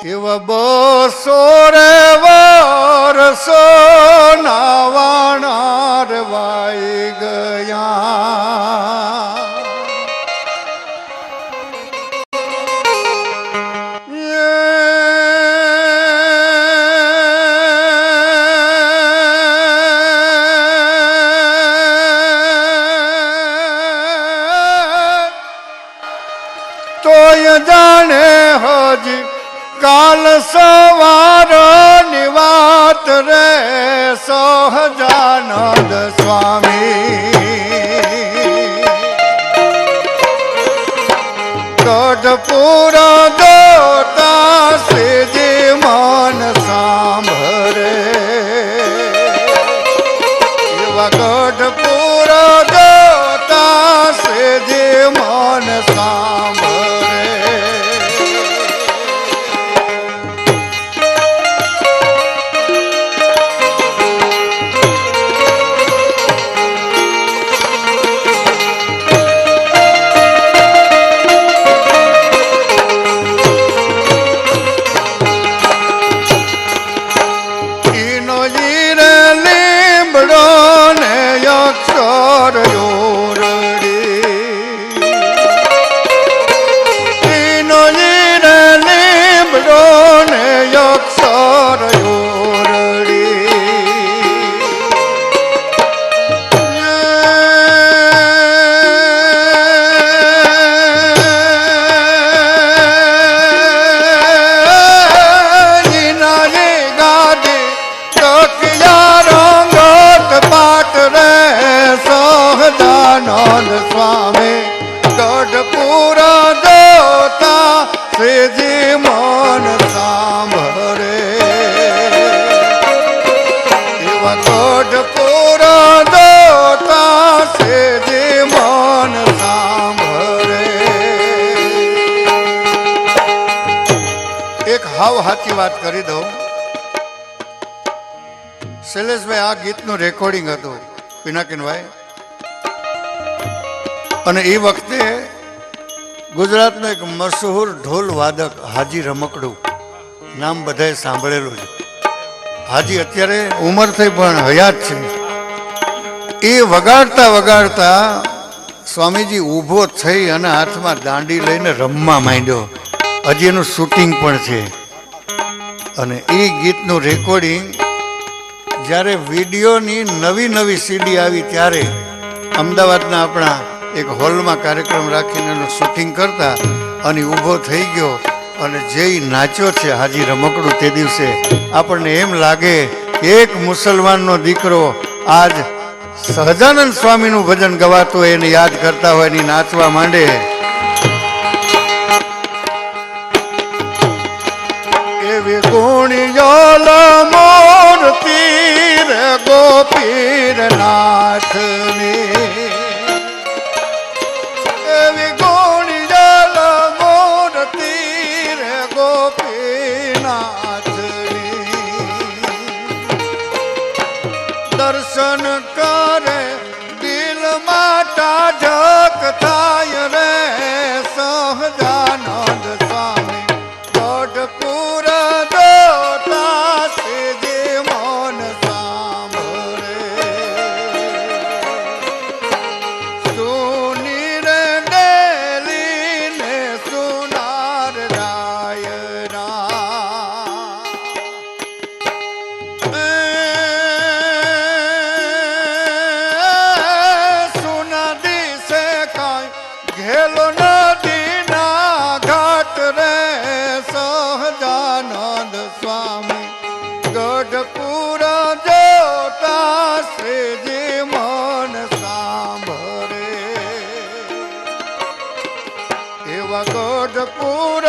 એવા બસો રે વર્ષો નાવાણા રે વાઈ ગયા તોય જાણે હજી કાલ સવારની વાત રે સહજાનંદ સ્વામી ગઢપુર દોતા શ્રીજી મન સાંભળે એવા ગઢપુર દોતા શ્રીજી મન સાંભળે સ્વામી ગઢપુર દોતા શ્રીજી મન સાંભળે એવા ગઢપુર દોતા શ્રીજી મન સાંભળે એક હાવ સાચી વાત કરી દઉં શૈલેષભાઈ આ ગીતનું રેકોર્ડિંગ હતું પિનાકીનભાઈ અને એ વખતે ગુજરાતનો એક મશહૂર ઢોલ વાદક હાજી રમકડું નામ બધાએ સાંભળેલું છે. હાજી અત્યારે ઉંમર થઈ પણ હયાત છે. એ વગાડતા વગાડતા સ્વામીજી ઊભો થઈ અને હાથમાં દાંડી લઈને રમવા માંડ્યો. હજી એનું શૂટિંગ પણ છે. અને એ ગીતનું રેકોર્ડિંગ જ્યારે વિડીયોની નવી સીડી આવી ત્યારે અમદાવાદના આપણા એક હોલમાં કાર્યક્રમ રાખીને એનું શૂટિંગ કરતા અને ઊભો થઈ ગયો અને જે નાચ્યો છે હાજી રમકડું તે દિવસે આપણને એમ લાગે એક મુસલમાનનો દીકરો આજ સહજાનંદ સ્વામીનું ભજન ગવાતું હોય એને યાદ કરતા હોય ને નાચવા માંડે. એવી ગુણિયોલ મૂર્તિ રે ગોપીર નાથની દર્શન કરે દિલમાં ટાઢક થાય રે સહજાનંદ સ્વામી ગઢપુર દોતા શ્રીજી મન સાંભળે સુની રે ડેલી ને સુનાર રાયરા ઘેલો નદીના ઘાટ રે સહજાનંદ સ્વામી ગઢપુર જોતા શ્રીજી મન સાંભળે એવા ગઢપુર